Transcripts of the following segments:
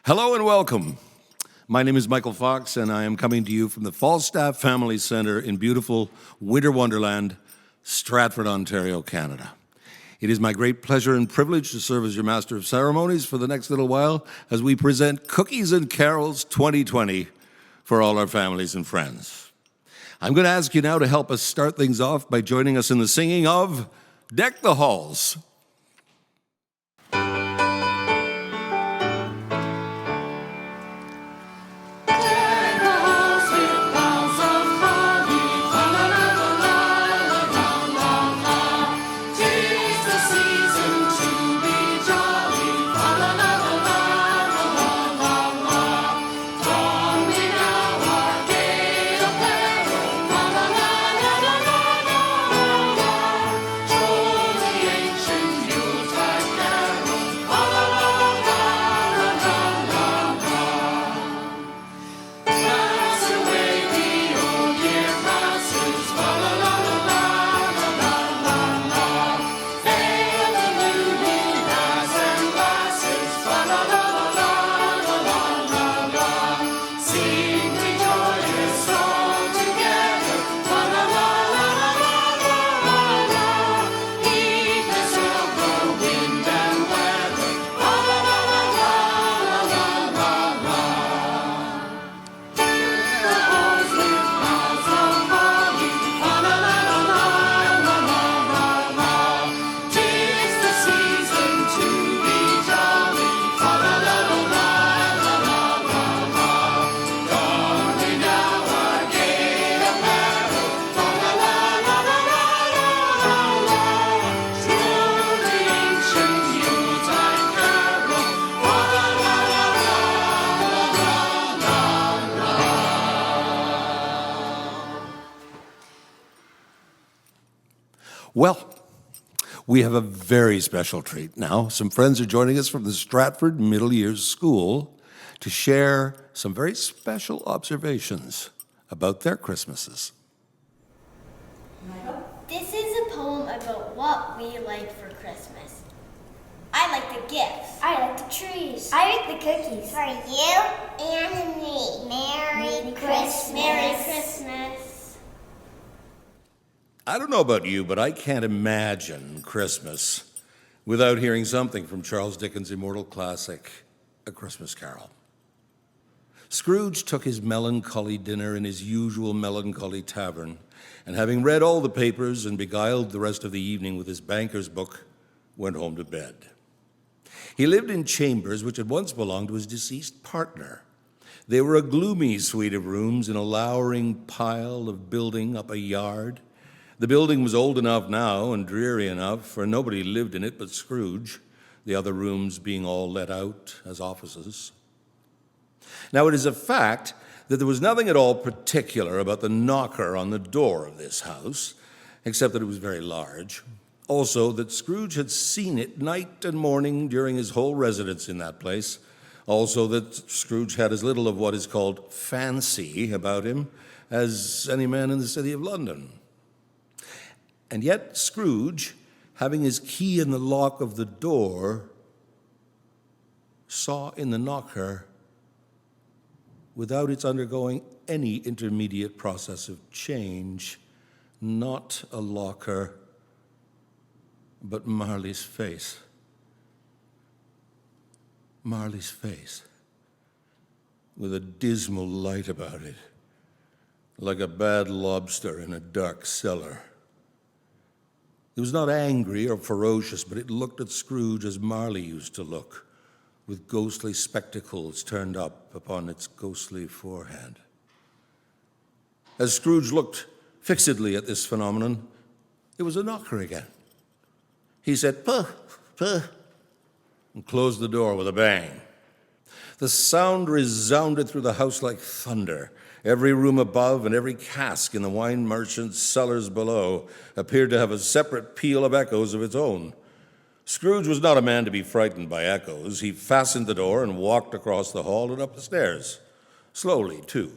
Hello and welcome. My name is Michael Fox, and I am coming to you from the Falstaff Family Centre in beautiful Winter Wonderland, Stratford, Ontario, Canada. It is my great pleasure and privilege to serve as your Master of Ceremonies for the next little while as we present Cookies and Carols 2020 for all our families and friends. I'm going to ask you now to help us start things off by joining us in the singing of Deck the Halls. Well, we have a very special treat now. Some friends are joining us from the Stratford Middle Years School to share some very special observations about their Christmases. This is a poem about what we like for Christmas. I like the gifts. I like the trees. I like the cookies. For you and me. Merry Christmas. Merry Christmas. I don't know about you, but I can't imagine Christmas without hearing something from Charles Dickens' immortal classic, A Christmas Carol. Scrooge took his melancholy dinner in his usual melancholy tavern, and having read all the papers and beguiled the rest of the evening with his banker's book, went home to bed. He lived in chambers which had once belonged to his deceased partner. They were a gloomy suite of rooms in a lowering pile of building up a yard. The building was old enough now and dreary enough, for nobody lived in it but Scrooge, the other rooms being all let out as offices. Now, it is a fact that there was nothing at all particular about the knocker on the door of this house, except that it was very large. Also, that Scrooge had seen it night and morning during his whole residence in that place. Also, that Scrooge had as little of what is called fancy about him as any man in the city of London. And yet Scrooge, having his key in the lock of the door, saw in the knocker, without its undergoing any intermediate process of change, not a locker, but Marley's face. Marley's face, with a dismal light about it, like a bad lobster in a dark cellar. It was not angry or ferocious, but it looked at Scrooge as Marley used to look, with ghostly spectacles turned up upon its ghostly forehead. As Scrooge looked fixedly at this phenomenon, it was a knocker again. He said, "Puh, puh," and closed the door with a bang. The sound resounded through the house like thunder. Every room above and every cask in the wine merchant's cellars below appeared to have a separate peal of echoes of its own. Scrooge was not a man to be frightened by echoes. He fastened the door and walked across the hall and up the stairs, slowly, too,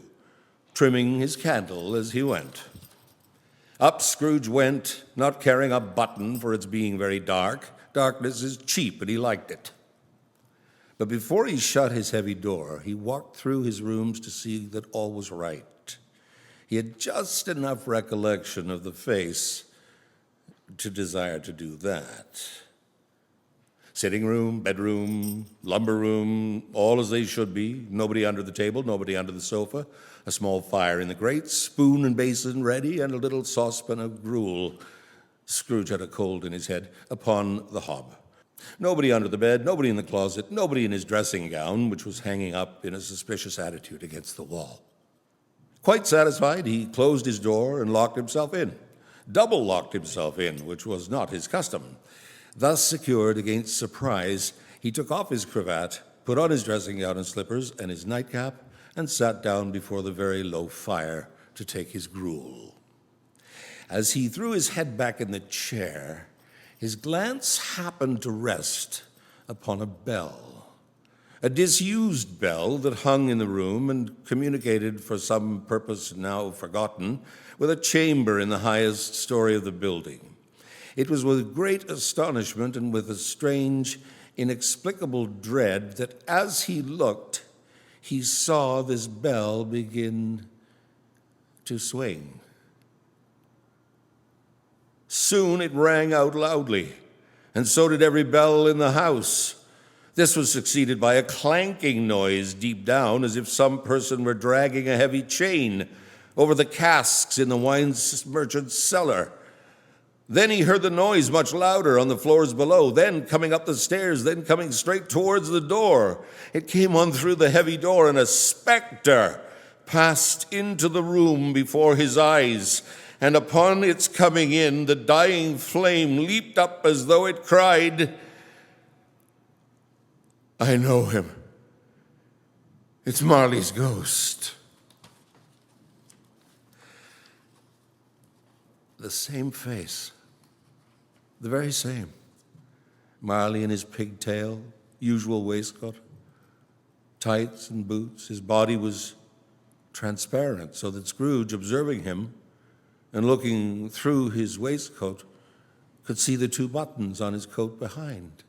trimming his candle as he went. Up Scrooge went, not caring a button for its being very dark. Darkness is cheap, and he liked it. But before he shut his heavy door, he walked through his rooms to see that all was right. He had just enough recollection of the face to desire to do that. Sitting room, bedroom, lumber room, all as they should be. Nobody under the table, nobody under the sofa. A small fire in the grate, spoon and basin ready, and a little saucepan of gruel. Scrooge had a cold in his head, upon the hob. Nobody under the bed, nobody in the closet, nobody in his dressing gown, which was hanging up in a suspicious attitude against the wall. Quite satisfied, he closed his door and locked himself in. Double locked himself in, which was not his custom. Thus secured against surprise, he took off his cravat, put on his dressing gown and slippers and his nightcap, and sat down before the very low fire to take his gruel. As he threw his head back in the chair, his glance happened to rest upon a bell, a disused bell that hung in the room and communicated for some purpose now forgotten with a chamber in the highest story of the building. It was with great astonishment and with a strange, inexplicable dread that as he looked, he saw this bell begin to swing. Soon it rang out loudly, and so did every bell in the house. This was succeeded by a clanking noise deep down, as if some person were dragging a heavy chain over the casks in the wine merchant's cellar. Then he heard the noise much louder on the floors below, then coming up the stairs, then coming straight towards the door. It came on through the heavy door, and a spectre passed into the room before his eyes. And upon its coming in, the dying flame leaped up as though it cried, "I know him. It's Marley's ghost." The same face. The very same. Marley in his pigtail, usual waistcoat, tights and boots. His body was transparent, so that Scrooge, observing him and looking through his waistcoat, could see the two buttons on his coat behind.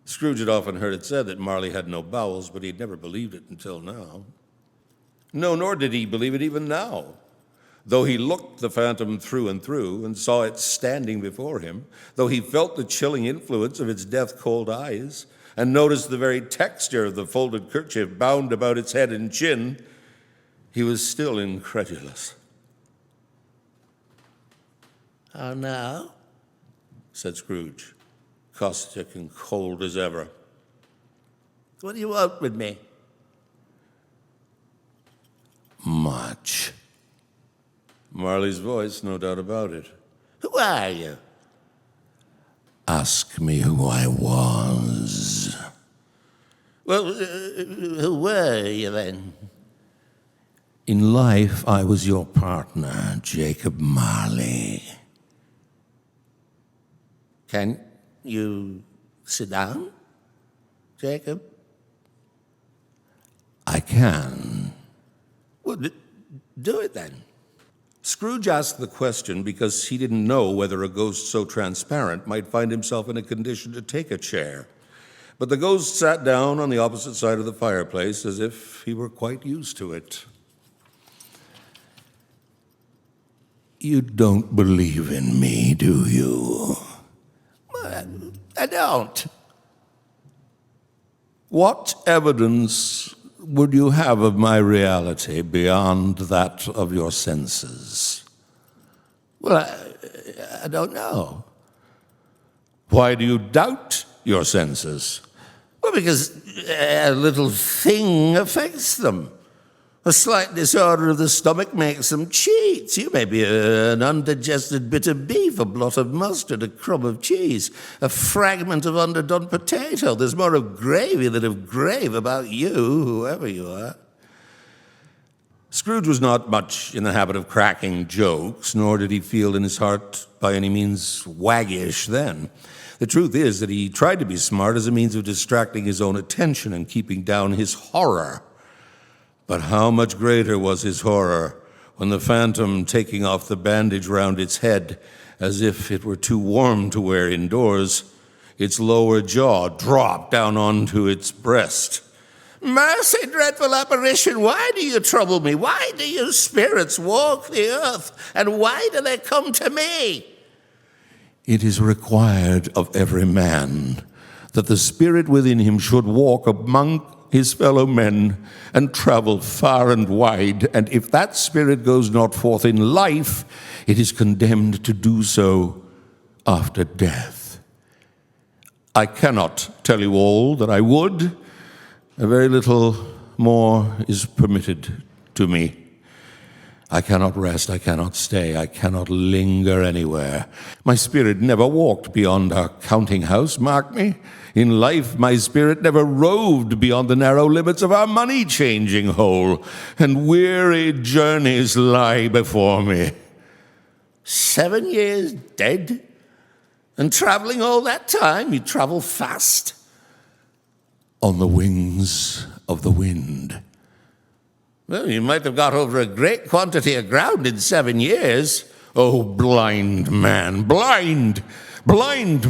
Scrooge had often heard it said that Marley had no bowels, but he'd never believed it until now. No, nor did he believe it even now. Though he looked the phantom through and saw it standing before him, though he felt the chilling influence of its death-cold eyes, and noticed the very texture of the folded kerchief bound about its head and chin, he was still incredulous. "How now?" said Scrooge, caustic and cold as ever. "What do you want with me?" "Much." Marley's voice, no doubt about it. "Who are you?" "Ask me who I was." "Well, who were you then?" "In life, I was your partner, Jacob Marley." "Can you sit down, Jacob?" "I can." "Well, do it then." Scrooge asked the question because he didn't know whether a ghost so transparent might find himself in a condition to take a chair. But the ghost sat down on the opposite side of the fireplace as if he were quite used to it. "You don't believe in me, do you?" "Well, I don't." "What evidence would you have of my reality beyond that of your senses?" "Well, I don't know." "Why do you doubt your senses?" "Well, because a little thing affects them. A slight disorder of the stomach makes them cheats. You may be an undigested bit of beef, a blot of mustard, a crumb of cheese, a fragment of underdone potato. There's more of gravy than of grave about you, whoever you are." Scrooge was not much in the habit of cracking jokes, nor did he feel in his heart by any means waggish then. The truth is that he tried to be smart as a means of distracting his own attention and keeping down his horror. But how much greater was his horror when the phantom, taking off the bandage round its head, as if it were too warm to wear indoors, Its lower jaw dropped down onto its breast. "Mercy, dreadful apparition, why do you trouble me? Why do you spirits walk the earth, and why do they come to me?" It is required of every man that the spirit within him should walk among his fellow men and travel far and wide, and if that spirit goes not forth in life, it is condemned to do so after death. I cannot tell you all that I would. A very little more is permitted to me. I cannot rest, I cannot stay, I cannot linger anywhere. My spirit never walked beyond our counting house, mark me. In life, my spirit never roved beyond the narrow limits of our money-changing hole, and weary journeys lie before me. 7 years dead? And traveling all that time? You travel fast? On the wings of the wind. Well, you might have got over a great quantity of ground in 7 years. Oh, blind man, blind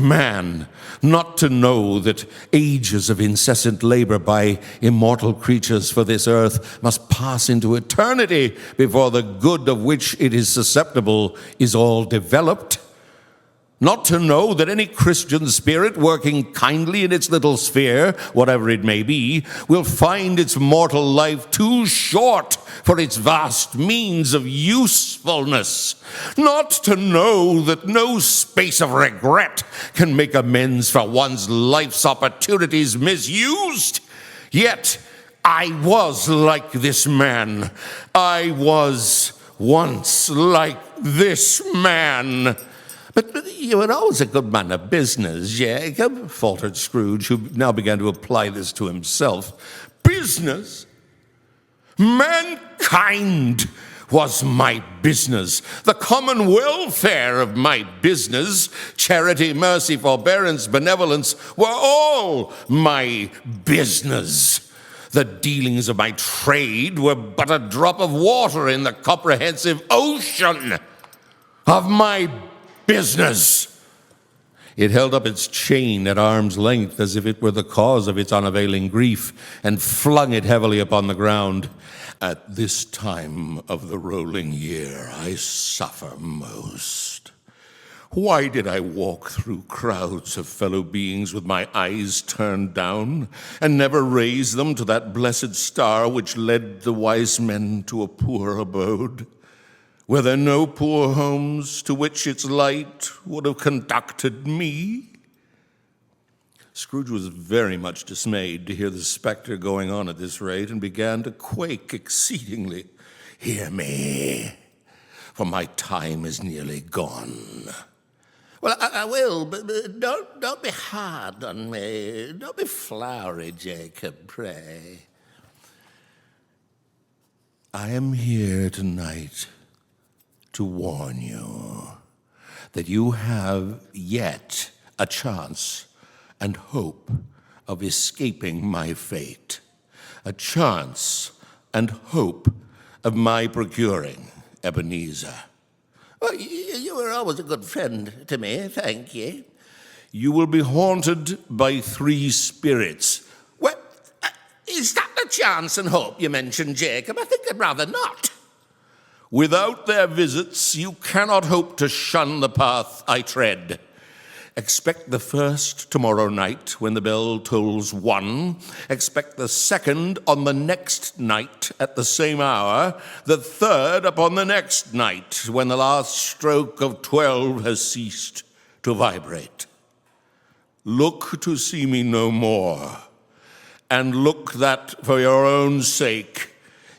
man, not to know that ages of incessant labor by immortal creatures for this earth must pass into eternity before the good of which it is susceptible is all developed. Not to know that any Christian spirit working kindly in its little sphere, whatever it may be, will find its mortal life too short for its vast means of usefulness. Not to know that no space of regret can make amends for one's life's opportunities misused. Yet I was like this man. I was once like this man. But you were always a good man of business, Jacob, faltered Scrooge, who now began to apply this to himself. Business? Mankind was my business. The common welfare of my business, charity, mercy, forbearance, benevolence, were all my business. The dealings of my trade were but a drop of water in the comprehensive ocean of my business. It held up its chain at arm's length as if it were the cause of its unavailing grief, and flung it heavily upon the ground. At this time of the rolling year, I suffer most. Why did I walk through crowds of fellow beings with my eyes turned down, and never raise them to that blessed star which led the wise men to a poor abode? Were there no poor homes to which its light would have conducted me? Scrooge was very much dismayed to hear the specter going on at this rate, and began to quake exceedingly. "Hear me, for my time is nearly gone." "Well, I will, but don't be hard on me. Don't be flowery, Jacob, pray." "I am here tonight to warn you that you have yet a chance and hope of escaping my fate, a chance and hope of my procuring Ebenezer." "Well, you were always a good friend to me, thank you." "You will be haunted by 3 spirits." "Well, is that the chance and hope you mentioned, Jacob? I think I'd rather not." "Without their visits, you cannot hope to shun the path I tread. Expect the first tomorrow night when the bell tolls 1. Expect the second on the next night at the same hour. The third upon the next night when the last stroke of 12 has ceased to vibrate. Look to see me no more, and look that for your own sake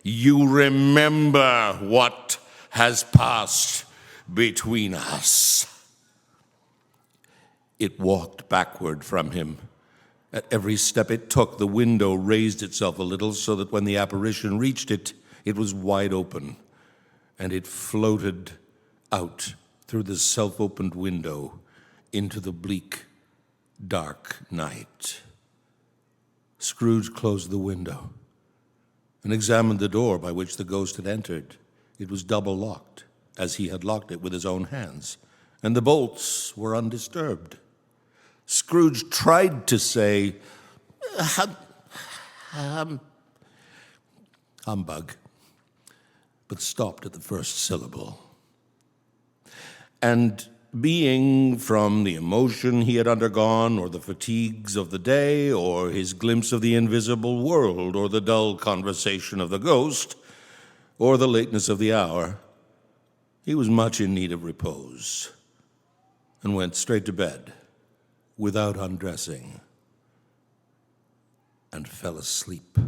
you remember what has passed between us." It walked backward from him. At every step it took, the window raised itself a little so that when the apparition reached it, it was wide open, and it floated out through the self-opened window into the bleak, dark night. Scrooge closed the window and examined the door by which the ghost had entered. It was double-locked, as he had locked it with his own hands, and the bolts were undisturbed. Scrooge tried to say, humbug, but stopped at the first syllable. And being from the emotion he had undergone, or the fatigues of the day, or his glimpse of the invisible world, or the dull conversation of the ghost, or the lateness of the hour, he was much in need of repose, and went straight to bed without undressing, and fell asleep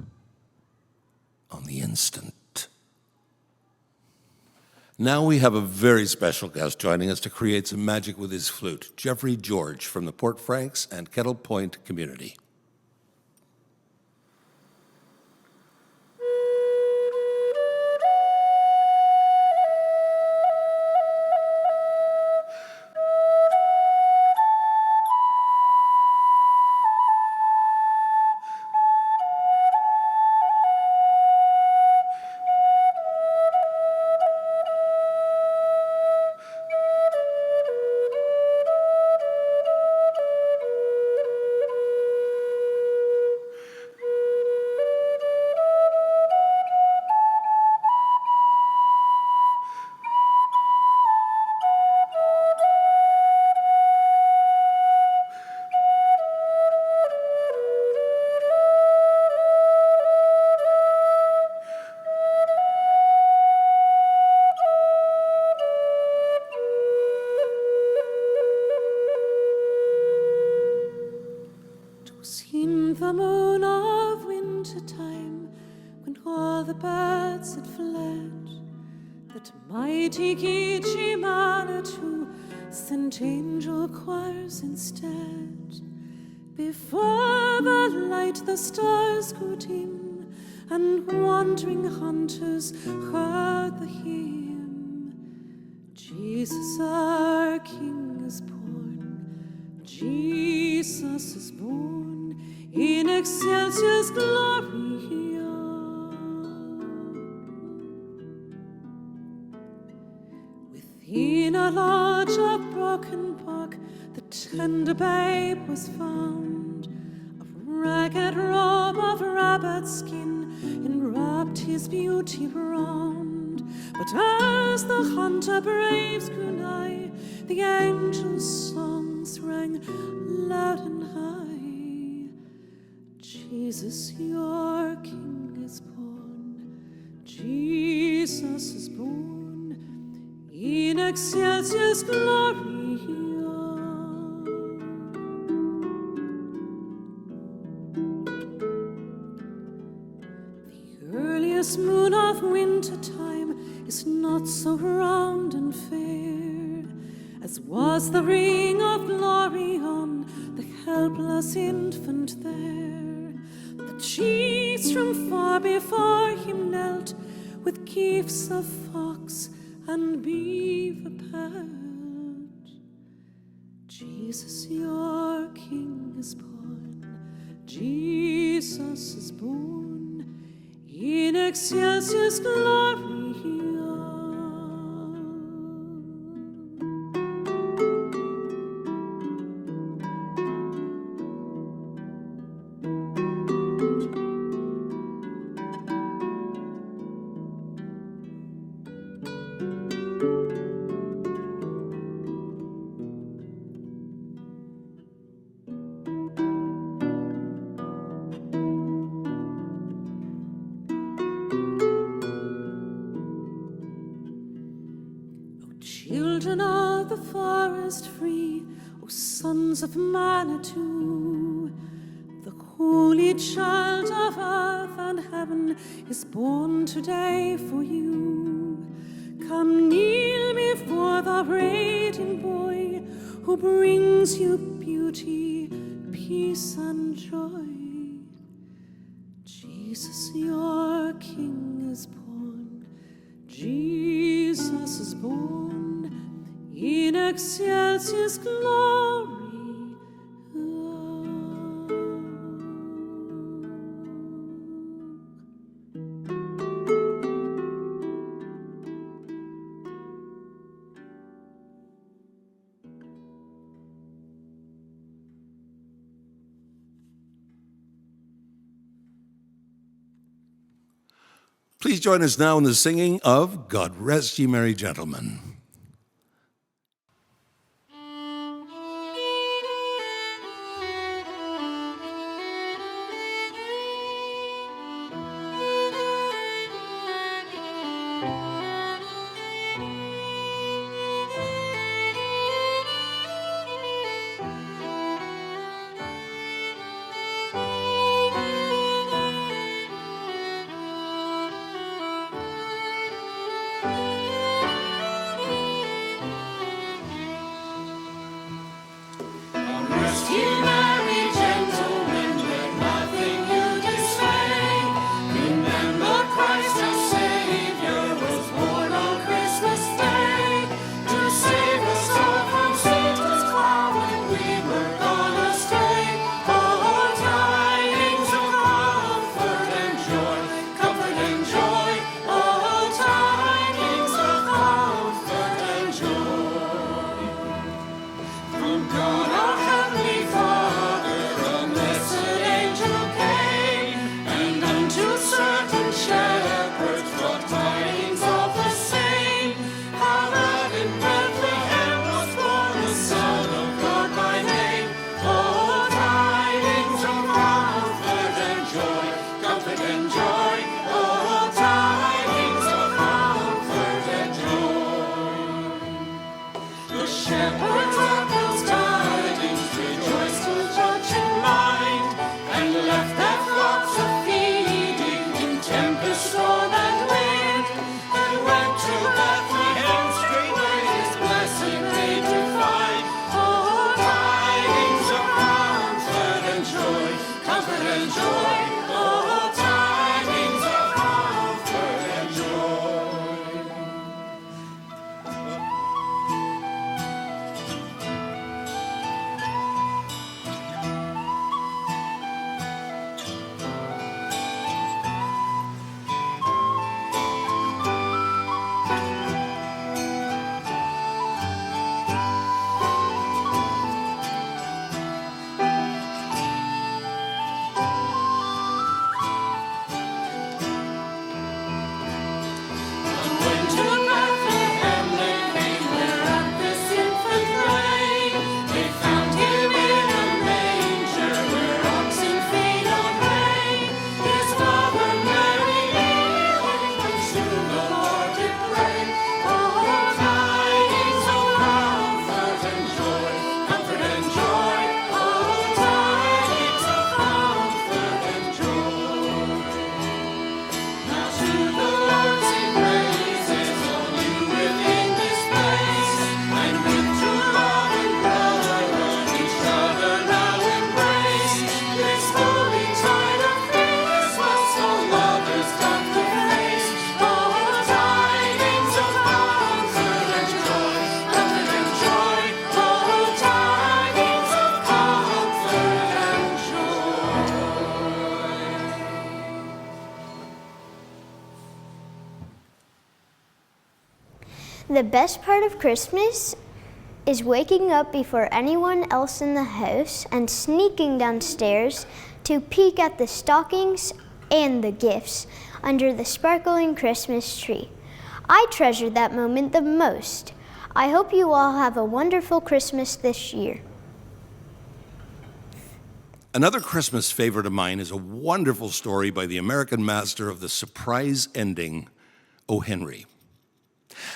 on the instant. Now we have a very special guest joining us to create some magic with his flute, Jeffrey George from the Port Franks and Kettle Point community. In the moon of winter time, when all the birds had fled, that mighty Kichi Manitou sent angel choirs instead. Before the light the stars grew dim, and wandering hunters heard the hymn. Jesus our King is born, Jesus is born, in excelsis Gloria. Within a lodge of broken bark, the tender babe was found. A ragged robe of rabbit skin enwrapped his beauty round. But as the hunter braves grew nigh, the angels' songs rang loud and high. Jesus, your King is born, Jesus is born, in excelsis Gloria. The earliest moon of winter time is not so round and fair as was the ring of glory on the helpless infant there. The chiefs from far before him knelt with gifts of fox and beaver pelt. Jesus, your King is born, Jesus is born, in excelsis Gloria. Children of the forest free, O sons of Manitou, the holy child of earth and heaven is born today for you. Come kneel before the radiant boy who brings you beauty, peace and joy. Jesus, your King is born, Jesus is born, in excelsis Gloria. Please join us now in the singing of God Rest Ye Merry Gentlemen. The best part of Christmas is waking up before anyone else in the house and sneaking downstairs to peek at the stockings and the gifts under the sparkling Christmas tree. I treasure that moment the most. I hope you all have a wonderful Christmas this year. Another Christmas favorite of mine is a wonderful story by the American master of the surprise ending, O. Henry.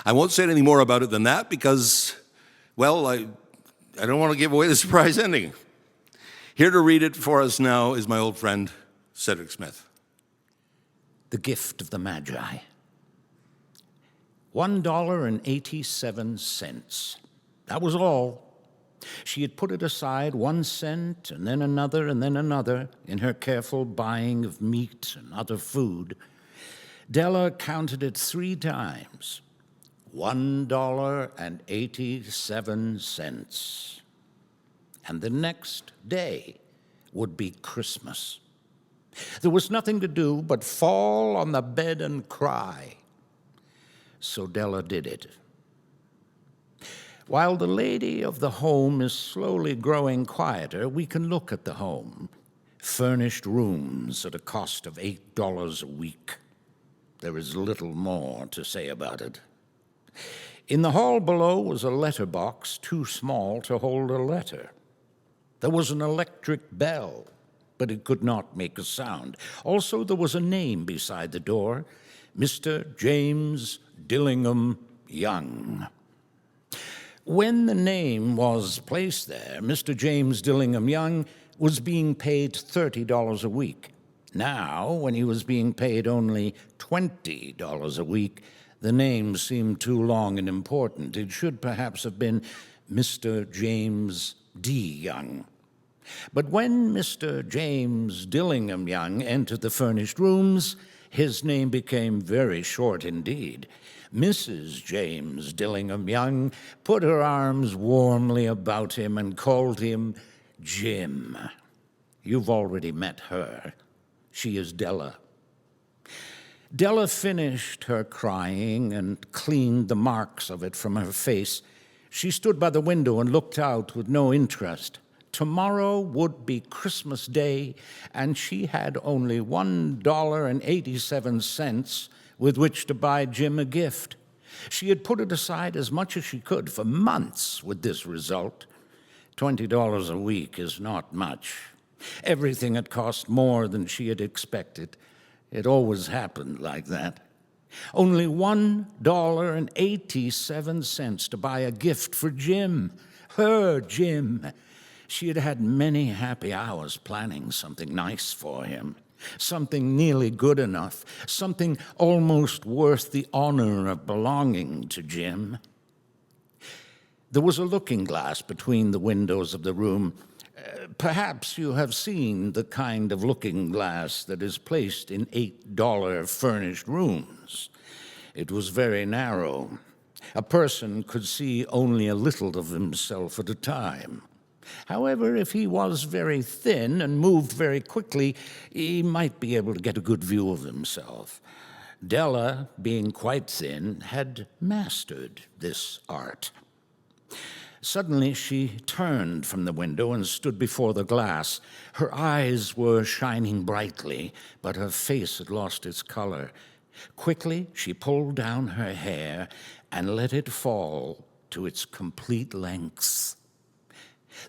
I won't say any more about it than that because, well, I don't want to give away the surprise ending. Here to read it for us now is my old friend, Cedric Smith. The Gift of the Magi. $1.87. That was all. She had put it aside 1 cent and then another in her careful buying of meat and other food. Della counted it 3 times. $1.87. And the next day would be Christmas. There was nothing to do but fall on the bed and cry. So Della did it. While the lady of the home is slowly growing quieter, we can look at the home. Furnished rooms at a cost of $8 a week. there is little more to say about it. In the hall below was a letter box too small to hold a letter. There was an electric bell, but it could not make a sound. Also, there was a name beside the door, Mr. James Dillingham Young. When the name was placed there, Mr. James Dillingham Young was being paid $30 a week. Now, when he was being paid only $20 a week, the name seemed too long and important. It should perhaps have been Mr. James D. Young. But when Mr. James Dillingham Young entered the furnished rooms, his name became very short indeed. Mrs. James Dillingham Young put her arms warmly about him and called him Jim. You've already met her. She is Della. Della finished her crying and cleaned the marks of it from her face. She stood by the window and looked out with no interest. Tomorrow would be Christmas Day, and she had only $1.87 with which to buy Jim a gift. She had put it aside as much as she could for months with this result. $20 a week is not much. Everything had cost more than she had expected. It always happened like that. Only $1.87 to buy a gift for Jim, her Jim. She had had many happy hours planning something nice for him, something nearly good enough, something almost worth the honor of belonging to Jim. There was a looking glass between the windows of the room. Perhaps you have seen the kind of looking glass that is placed in $8 furnished rooms. It was very narrow. A person could see only a little of himself at a time. However, if he was very thin and moved very quickly, he might be able to get a good view of himself. Della, being quite thin, had mastered this art. Suddenly, she turned from the window and stood before the glass. Her eyes were shining brightly, but her face had lost its color. Quickly, she pulled down her hair and let it fall to its complete length.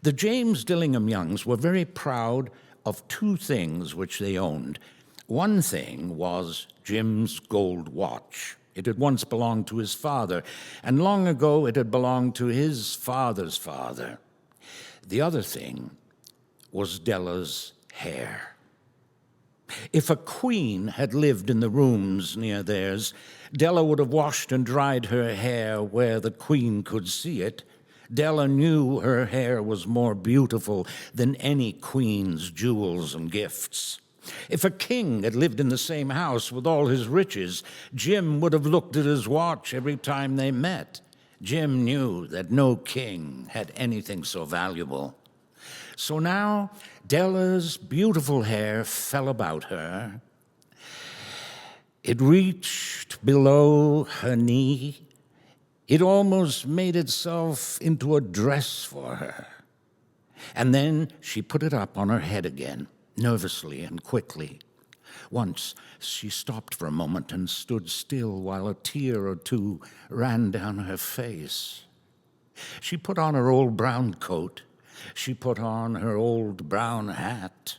The James Dillingham Youngs were very proud of two things which they owned. One thing was Jim's gold watch. It had once belonged to his father, and long ago it had belonged to his father's father. The other thing was Della's hair. If a queen had lived in the rooms near theirs, Della would have washed and dried her hair where the queen could see it. Della knew her hair was more beautiful than any queen's jewels and gifts. If a king had lived in the same house with all his riches, Jim would have looked at his watch every time they met. Jim knew that no king had anything so valuable. So now Della's beautiful hair fell about her. It reached below her knee. It almost made itself into a dress for her. And then she put it up on her head again, nervously and quickly. Once she stopped for a moment and stood still while a tear or two ran down her face. She put on her old brown coat. She put on her old brown hat.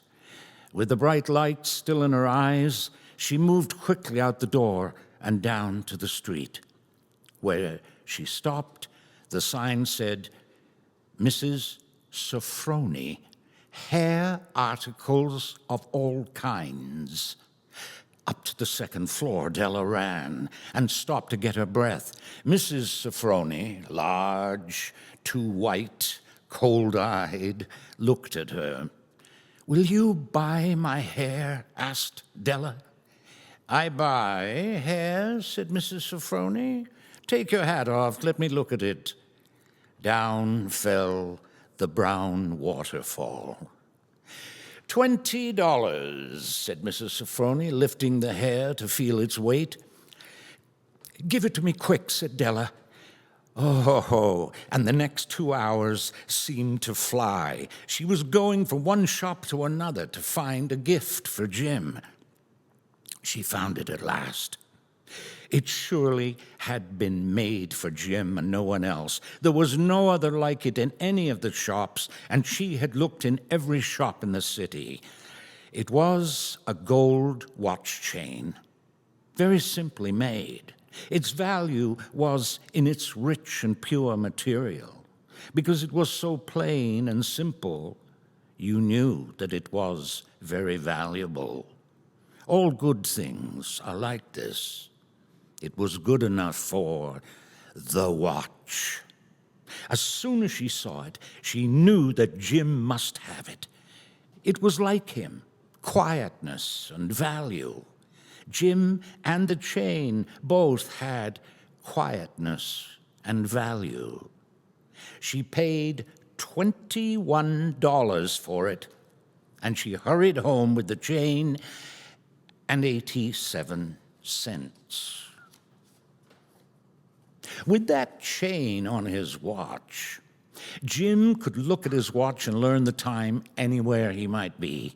With the bright light still in her eyes, she moved quickly out the door and down to the street. Where she stopped, the sign said, Mrs. Sofroni, hair articles of all kinds. Up to the second floor, Della ran and stopped to get her breath. Mrs. Sofroni, large, too white, cold-eyed, looked at her. Will you buy my hair? Asked Della. I buy hair, said Mrs. Sofroni. Take your hat off, let me look at it. Down fell the brown waterfall. $20, said Mrs. Sofroni, lifting the hair to feel its weight. Give it to me quick, said Della. Oh, and the next 2 hours seemed to fly. She was going from one shop to another to find a gift for Jim. She found it at last. It surely had been made for Jim and no one else. There was no other like it in any of the shops, and she had looked in every shop in the city. It was a gold watch chain, very simply made. Its value was in its rich and pure material. Because it was so plain and simple, you knew that it was very valuable. All good things are like this. It was good enough for the watch. As soon as she saw it, she knew that Jim must have it. It was like him, quietness and value. Jim and the chain both had quietness and value. She paid $21 for it, and she hurried home with the chain and 87 cents. With that chain on his watch, Jim could look at his watch and learn the time anywhere he might be.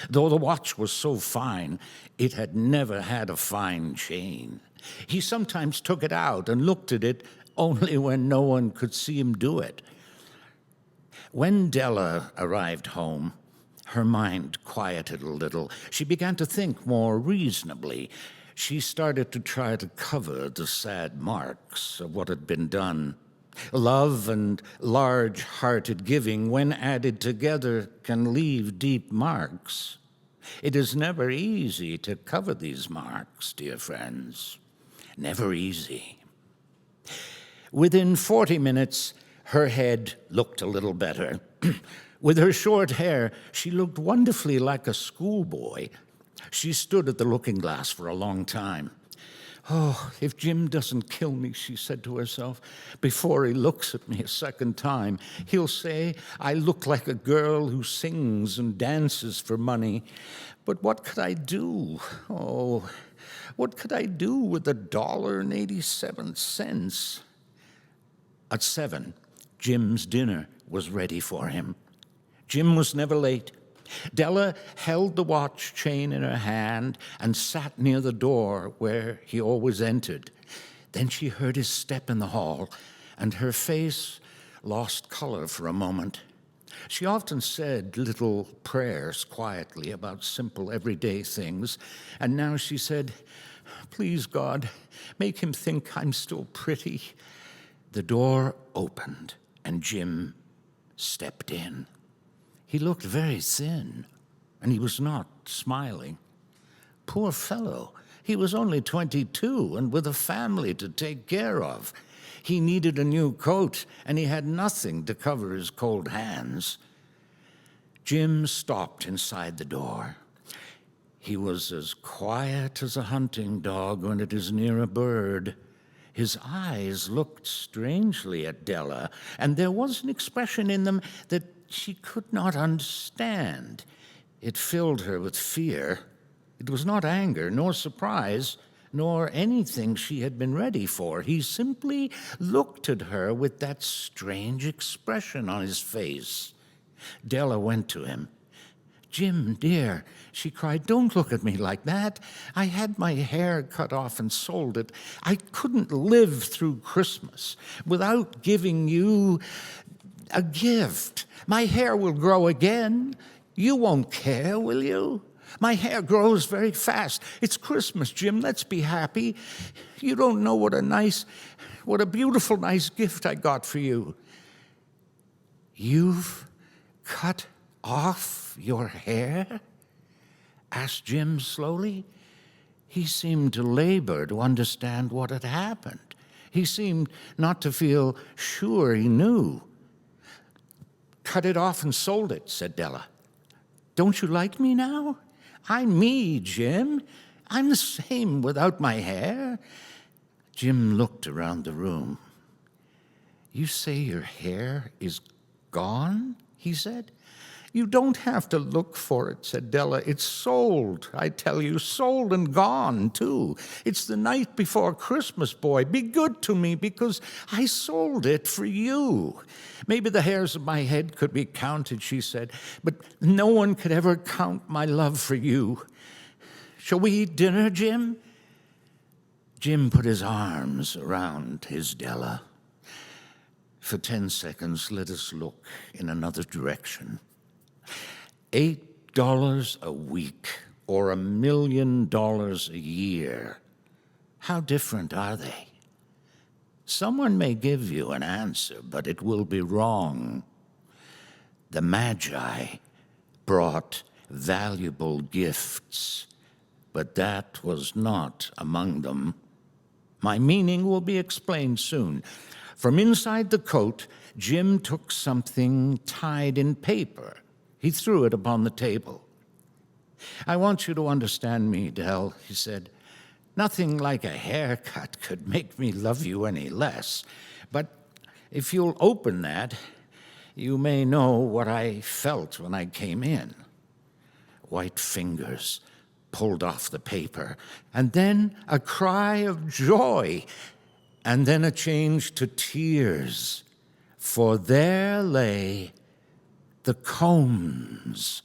Though the watch was so fine, it had never had a fine chain. He sometimes took it out and looked at it only when no one could see him do it. When Della arrived home, her mind quieted a little. She began to think more reasonably. She started to try to cover the sad marks of what had been done. Love and large-hearted giving, when added together, can leave deep marks. It is never easy to cover these marks, dear friends. Never easy. Within 40 minutes, her head looked a little better. With her short hair, she looked wonderfully like a schoolboy. She stood at the looking glass for a long time. Oh, if Jim doesn't kill me, she said to herself, before he looks at me a second time, he'll say I look like a girl who sings and dances for money. But what could I do? Oh, what could I do with $1.87? At 7, Jim's dinner was ready for him. Jim was never late. Della held the watch chain in her hand and sat near the door where he always entered. Then she heard his step in the hall, and her face lost color for a moment. She often said little prayers quietly about simple everyday things, and now she said, "Please, God, make him think I'm still pretty." The door opened, and Jim stepped in. He looked very thin, and he was not smiling. Poor fellow, he was only 22 and with a family to take care of. He needed a new coat, and he had nothing to cover his cold hands. Jim stopped inside the door. He was as quiet as a hunting dog when it is near a bird. His eyes looked strangely at Della, and there was an expression in them that she could not understand. It filled her with fear. It was not anger, nor surprise, nor anything she had been ready for. He simply looked at her with that strange expression on his face. Della went to him. "Jim, dear," she cried, "don't look at me like that. I had my hair cut off and sold it. I couldn't live through Christmas without giving you a gift. My hair will grow again. You won't care, will you? My hair grows very fast. It's Christmas, Jim. Let's be happy. You don't know what a beautiful, nice gift I got for you." "You've cut off your hair?" asked Jim slowly. He seemed to labor to understand what had happened. He seemed not to feel sure he knew. "Cut it off and sold it," said Della. "Don't you like me now? I'm me, Jim. I'm the same without my hair." Jim looked around the room. "You say your hair is gone?" he said. "You don't have to look for it," said Della. "It's sold, I tell you, sold and gone, too. It's the night before Christmas, boy. Be good to me because I sold it for you." "Maybe the hairs of my head could be counted," she said, "but no one could ever count my love for you. Shall we eat dinner, Jim?" Jim put his arms around his Della. For 10 seconds, let us look in another direction. $8 a week or $1 million a year. How different are they? Someone may give you an answer, but it will be wrong. The Magi brought valuable gifts, but that was not among them. My meaning will be explained soon. From inside the coat, Jim took something tied in paper. He threw it upon the table. I want you to understand me, Dell, he said. Nothing like a haircut could make me love you any less. But if you'll open that, you may know what I felt when I came in. White fingers pulled off the paper, and then a cry of joy, and then a change to tears. For there lay the combs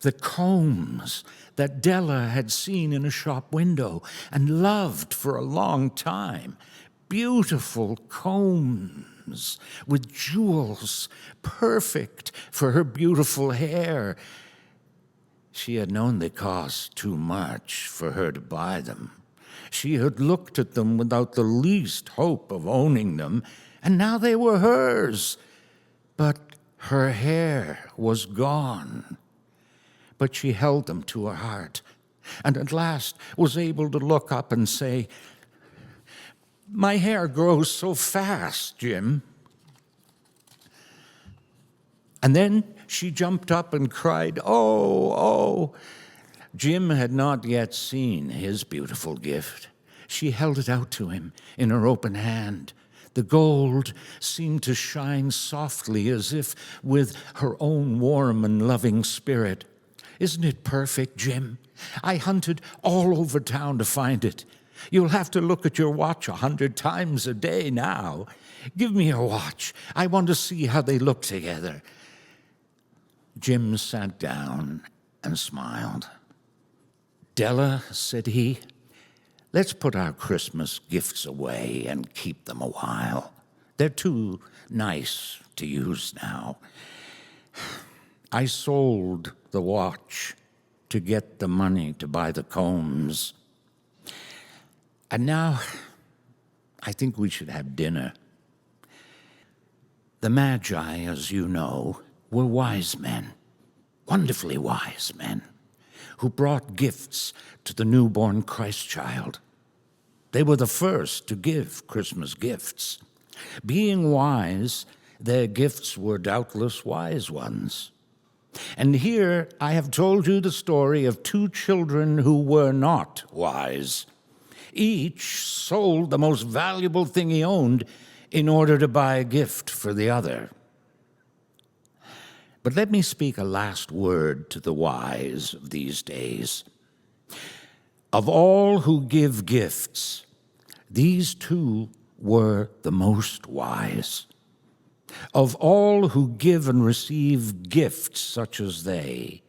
that Della had seen in a shop window and loved for a long time. Beautiful combs with jewels, perfect for her beautiful hair. She had known they cost too much for her to buy them. She had looked at them without the least hope of owning them, and now they were hers. But her hair was gone. But she held them to her heart, and at last was able to look up and say, "My hair grows so fast, Jim." And then she jumped up and cried, "Oh, oh." Jim had not yet seen his beautiful gift. She held it out to him in her open hand. The gold seemed to shine softly as if with her own warm and loving spirit. "Isn't it perfect, Jim? I hunted all over town to find it. You'll have to look at your watch 100 times a day now. Give me your watch. I want to see how they look together." Jim sat down and smiled. "Della," said he, "let's put our Christmas gifts away and keep them a while. They're too nice to use now. I sold the watch to get the money to buy the combs. And now I think we should have dinner." The Magi, as you know, were wise men, wonderfully wise men, who brought gifts to the newborn Christ child. They were the first to give Christmas gifts. Being wise, their gifts were doubtless wise ones. And here I have told you the story of two children who were not wise. Each sold the most valuable thing he owned in order to buy a gift for the other. But let me speak a last word to the wise of these days. Of all who give gifts, these two were the most wise. Of all who give and receive gifts such as they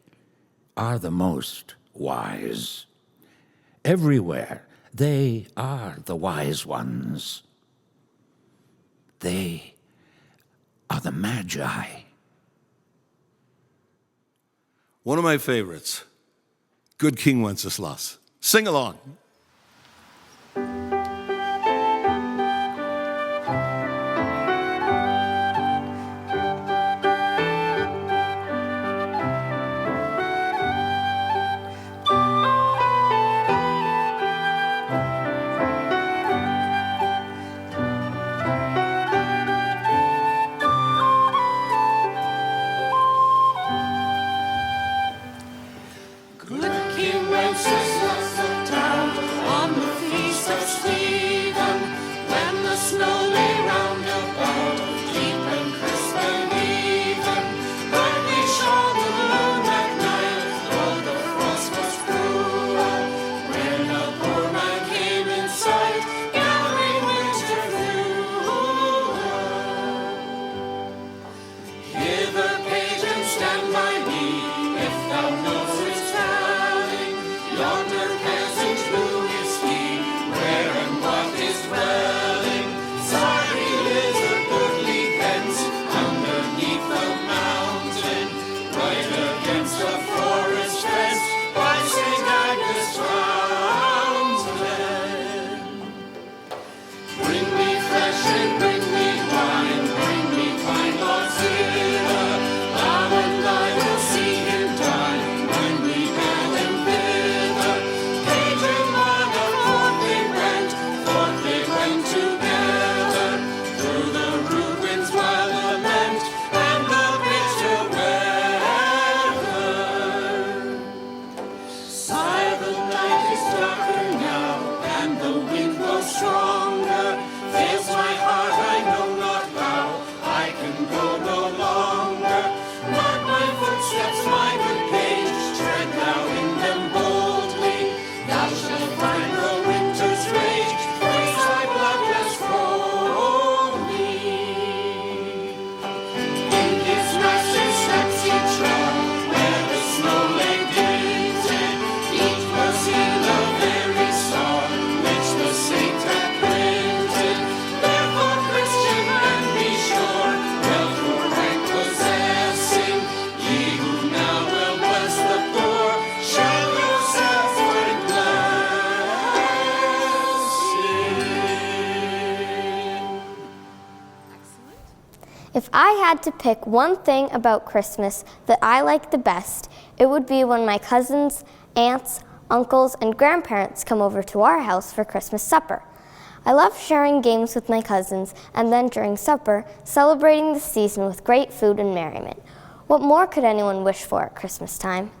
are the most wise. Everywhere they are the wise ones. They are the Magi. One of my favorites, Good King Wenceslas. Sing along. Good King Wenceslas of town, had to pick one thing about Christmas that I like the best, it would be when my cousins, aunts, uncles, and grandparents come over to our house for Christmas supper. I love sharing games with my cousins and then during supper, celebrating the season with great food and merriment. What more could anyone wish for at Christmas time?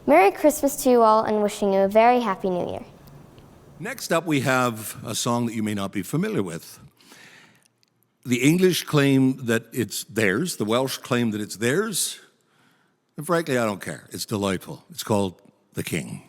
Merry Christmas to you all and wishing you a very happy New Year. Next up, we have a song that you may not be familiar with. The English claim that it's theirs, the Welsh claim that it's theirs, and frankly, I don't care. It's delightful. It's called The King.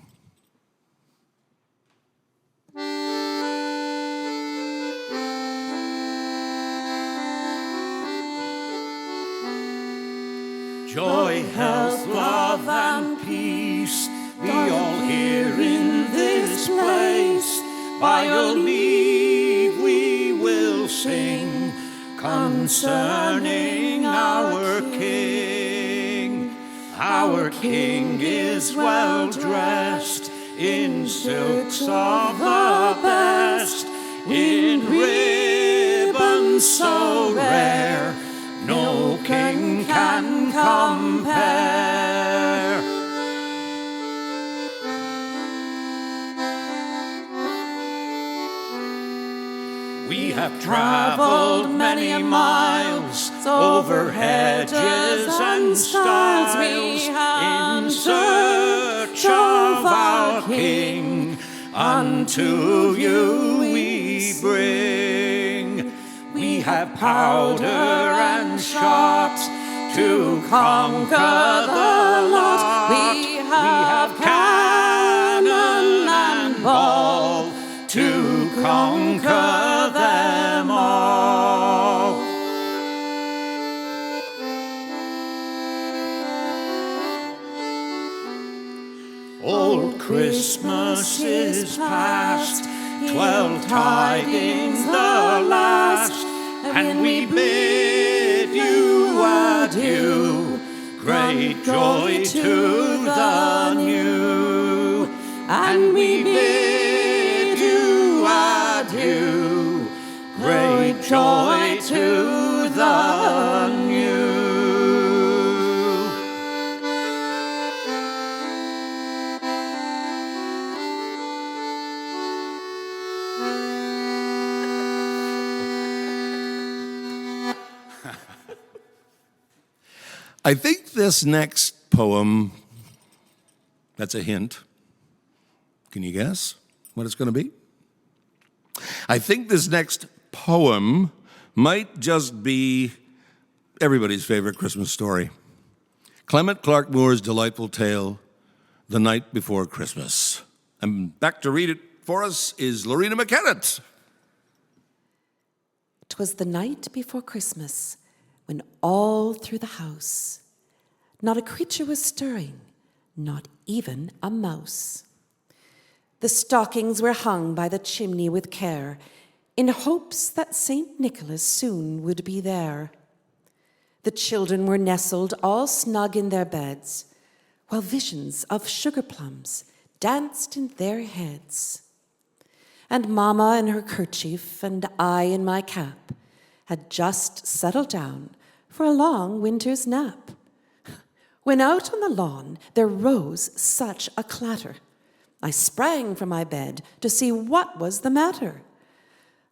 Joy, health, love, and peace be all here in this place. By your leave we will sing concerning our King. Our King is well dressed in silks of the best, in ribbons so rare, no king can compare. We have traveled many miles over hedges and stiles in search of our King. Unto you we bring. We have powder and shot to conquer the lot. We have cannon and ball to conquer them all. Old Christmas is past, 12 tidings the last, and we bid you adieu. Great joy to the new, and we bid you adieu. Great joy to the new. I think this next poem, that's a hint. Can you guess what it's going to be? I think this next poem might just be everybody's favorite Christmas story. Clement Clark Moore's delightful tale, The Night Before Christmas. And back to read it for us is Loreena McKennitt. 'Twas the night before Christmas, when all through the house not a creature was stirring, not even a mouse. The stockings were hung by the chimney with care, in hopes that St. Nicholas soon would be there. The children were nestled all snug in their beds, while visions of sugar plums danced in their heads. And Mama in her kerchief and I in my cap had just settled down for a long winter's nap, when out on the lawn there rose such a clatter. I sprang from my bed to see what was the matter.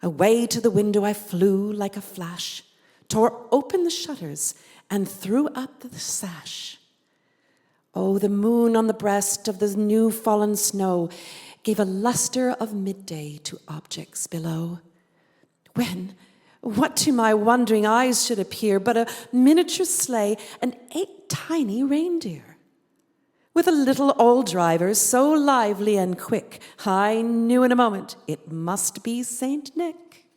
Away to the window I flew like a flash, tore open the shutters, and threw up the sash. Oh, the moon on the breast of the new fallen snow gave a luster of midday to objects below. When, what to my wondering eyes should appear but a miniature sleigh and 8 tiny reindeer, with a little old driver so lively and quick, I knew in a moment it must be Saint Nick.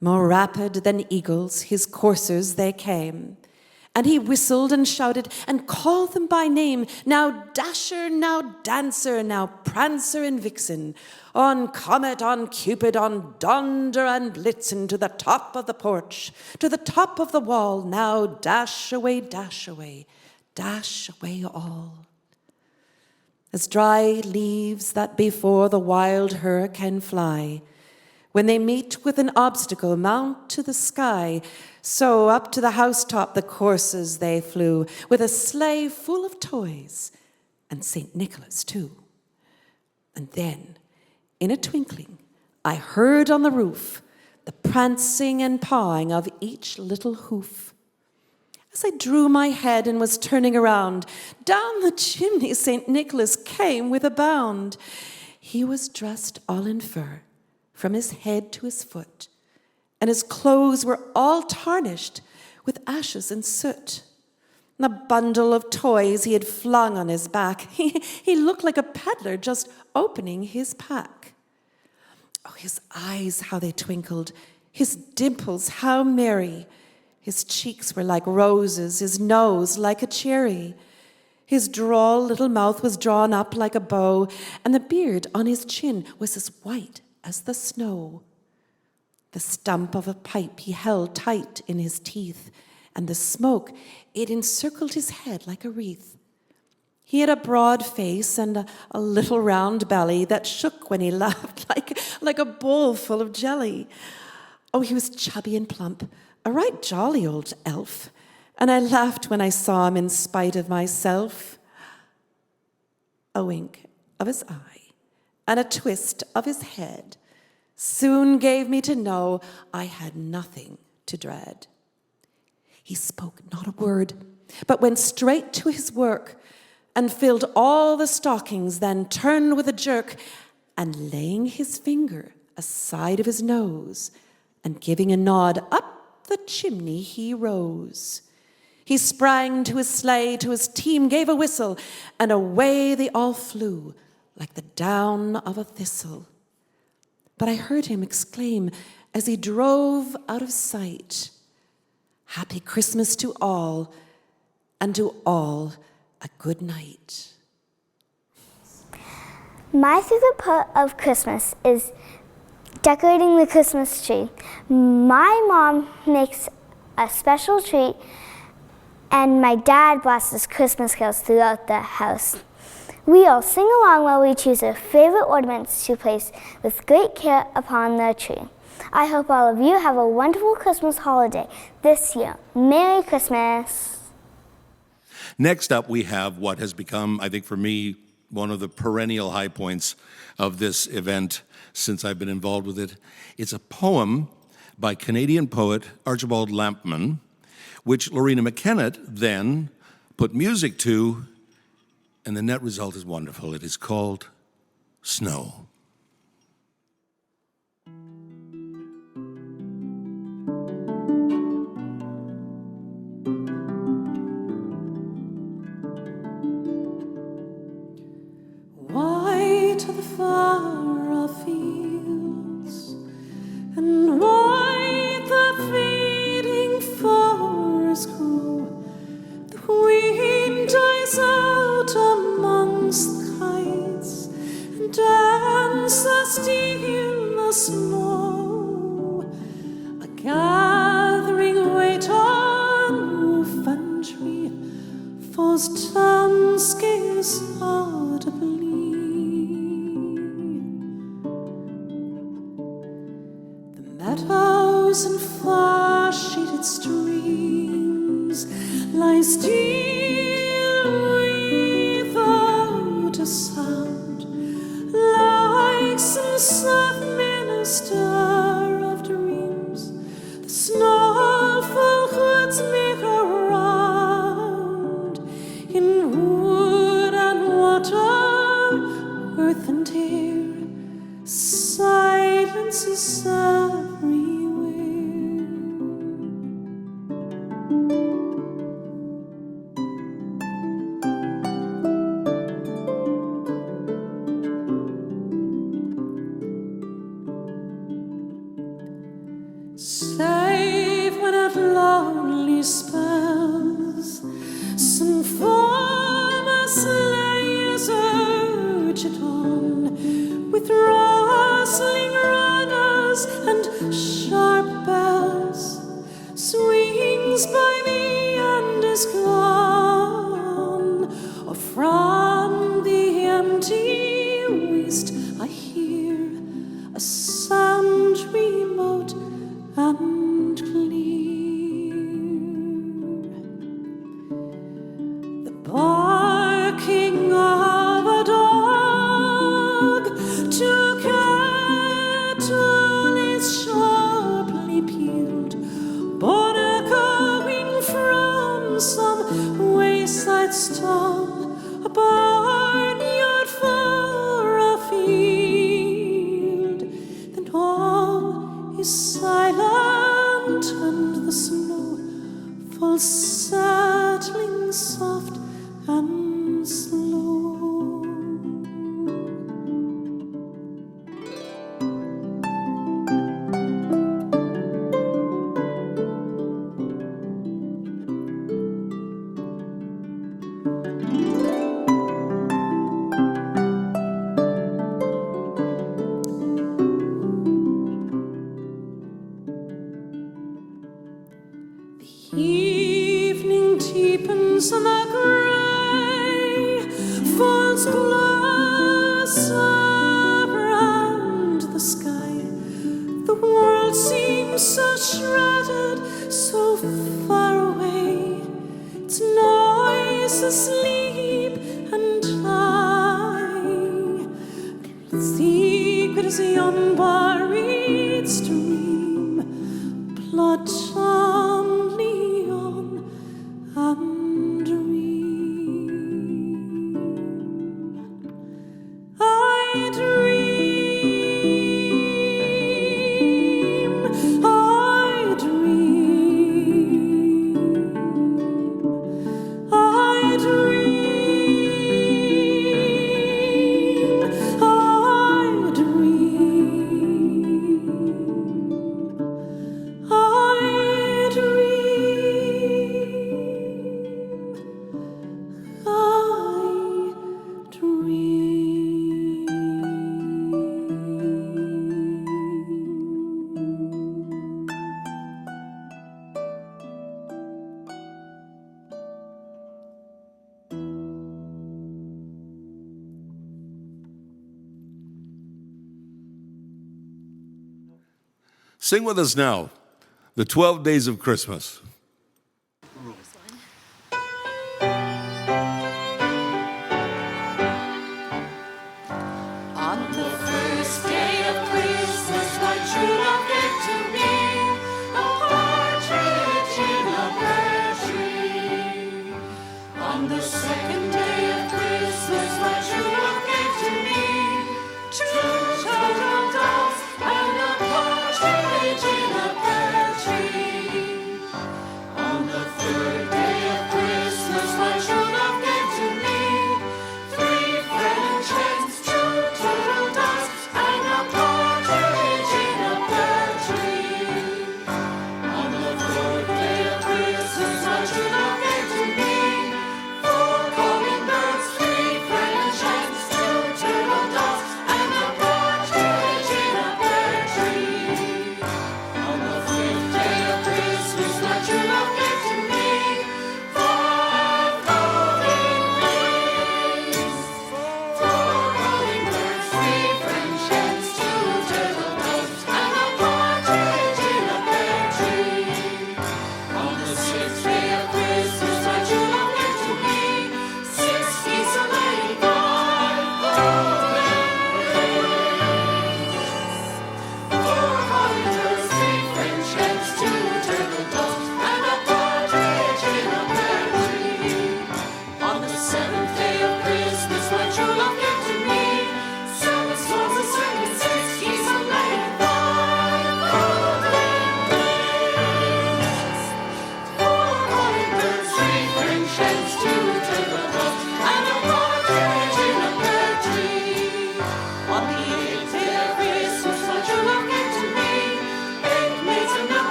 More rapid than eagles, his coursers they came, and he whistled and shouted and called them by name. Now Dasher, now Dancer, now Prancer and Vixen, on Comet, on Cupid, on Donder and Blitzen, to the top of the porch, to the top of the wall. Now dash away, dash away, dash away all. As dry leaves that before the wild hurricane fly, when they meet with an obstacle, mount to the sky, So up to the housetop the coursers they flew, with a sleigh full of toys, and St. Nicholas too. And then, in a twinkling, I heard on the roof the prancing and pawing of each little hoof. As I drew my head and was turning around, down the chimney St. Nicholas came with a bound. He was dressed all in fur, from his head to his foot, and his clothes were all tarnished with ashes and soot. And a bundle of toys he had flung on his back. He looked like a peddler just opening his pack. Oh, his eyes, how they twinkled, his dimples, how merry. His cheeks were like roses, his nose like a cherry. His droll little mouth was drawn up like a bow, and the beard on his chin was as white as the snow. The stump of a pipe he held tight in his teeth, and the smoke, it encircled his head like a wreath. He had a broad face and a little round belly that shook when he laughed like a bowl full of jelly. Oh, he was chubby and plump, a right jolly old elf, and I laughed when I saw him in spite of myself. A wink of his eye and a twist of his head soon gave me to know I had nothing to dread. He spoke not a word, but went straight to his work and filled all the stockings, then turned with a jerk, and laying his finger aside of his nose and giving a nod up the chimney he rose. He sprang to his sleigh, to his team gave a whistle, and away they all flew like the down of a thistle. But I heard him exclaim as he drove out of sight, "Happy Christmas to all, and to all a good night." My favorite part of Christmas is decorating the Christmas tree. My mom makes a special tree, and my dad blasts Christmas carols throughout the house. We all sing along while we choose our favorite ornaments to place with great care upon the tree. I hope all of you have a wonderful Christmas holiday this year. Merry Christmas. Next up, we have what has become, I think for me, one of the perennial high points of this event since I've been involved with it. It's a poem by Canadian poet Archibald Lampman, which Loreena McKennitt then put music to, and the net result is wonderful. It is called Snow. White are the far-off fields, and white the fading forests grow. The wind dies out amongst the heights, and dances still the snow. A gathering weight on roof and tree falls down scarce audibly. Meadows and far-shaded streams lie still without a sound, like some soft minister of dreams. The snowfall hoods make a round in wood and water, earth and air. Silence is everywhere. Save when at lonely spells some former slayers urge it on with rustling runners and sharp bells. Swings by me and is gone, or from the empty waste I hear a sound remote and clear. stall, a barnyard for a field. Then all is silent and the snow falls settling soft and slow. Evening deepens and the grey falls close around the sky. The world seems so shrouded, so far away. Its noise asleep and I, secret as a unburied stream, plod calmly on and dream. I dream, I dream, I dream, I dream, I Sing with us now, the 12 Days of Christmas. On the first day of Christmas, my true love gave to me a partridge in a pear tree. On the second day of Christmas, my true love gave to me two turtle doves and a partridge in a pear tree. On the third day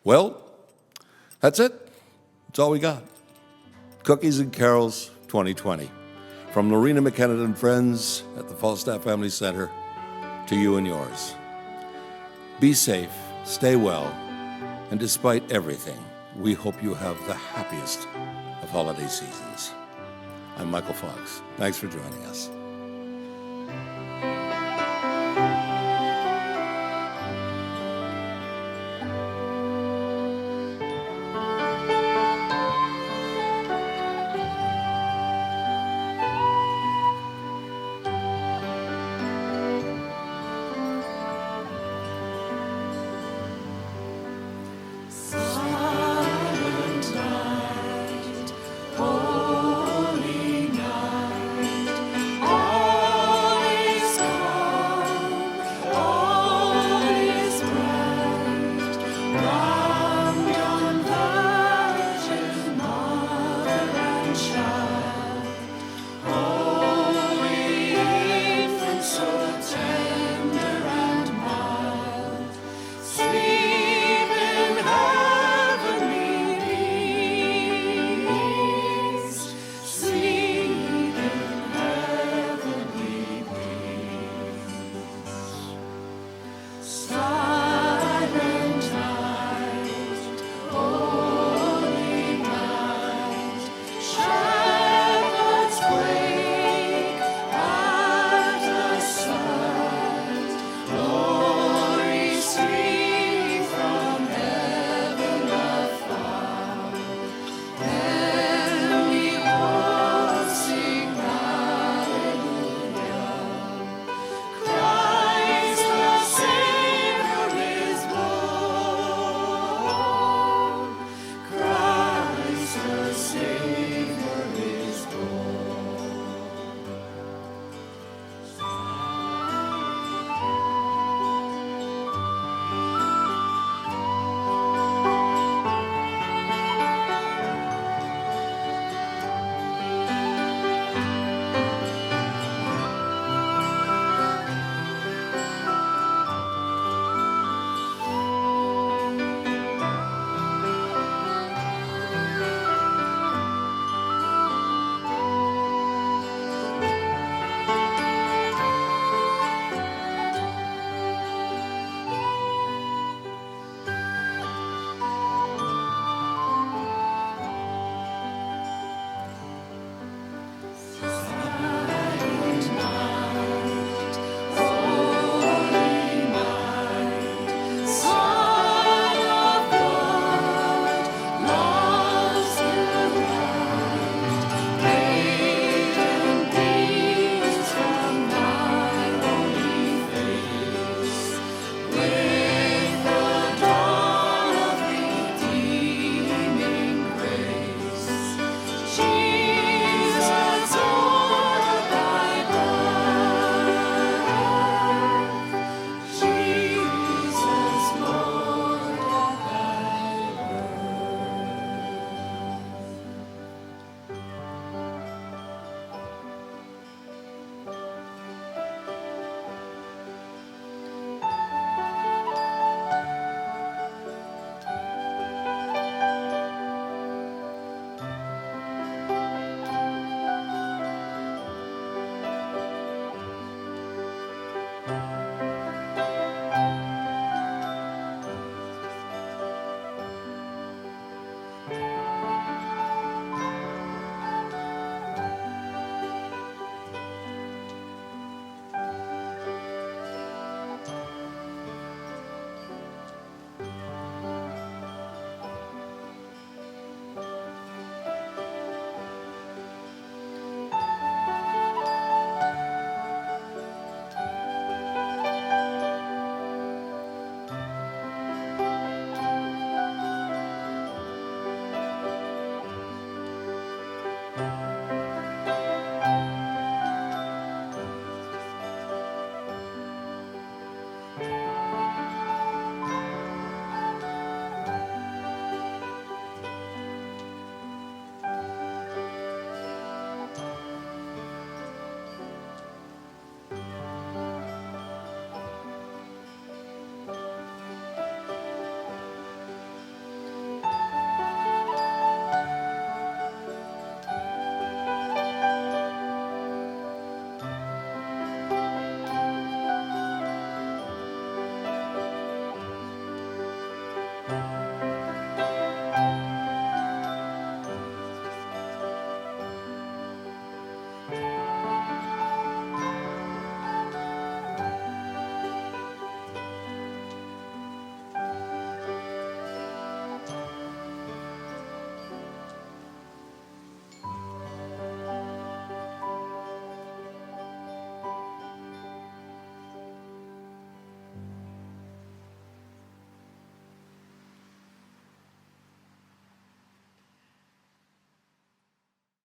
Well, that's it. That's all we got. Cookies and Carols 2020. From Loreena McKennitt and friends at the Falstaff Family Center to you and yours. Be safe, stay well, and despite everything, we hope you have the happiest of holiday seasons. I'm Michael Fox. Thanks for joining us. Holy night,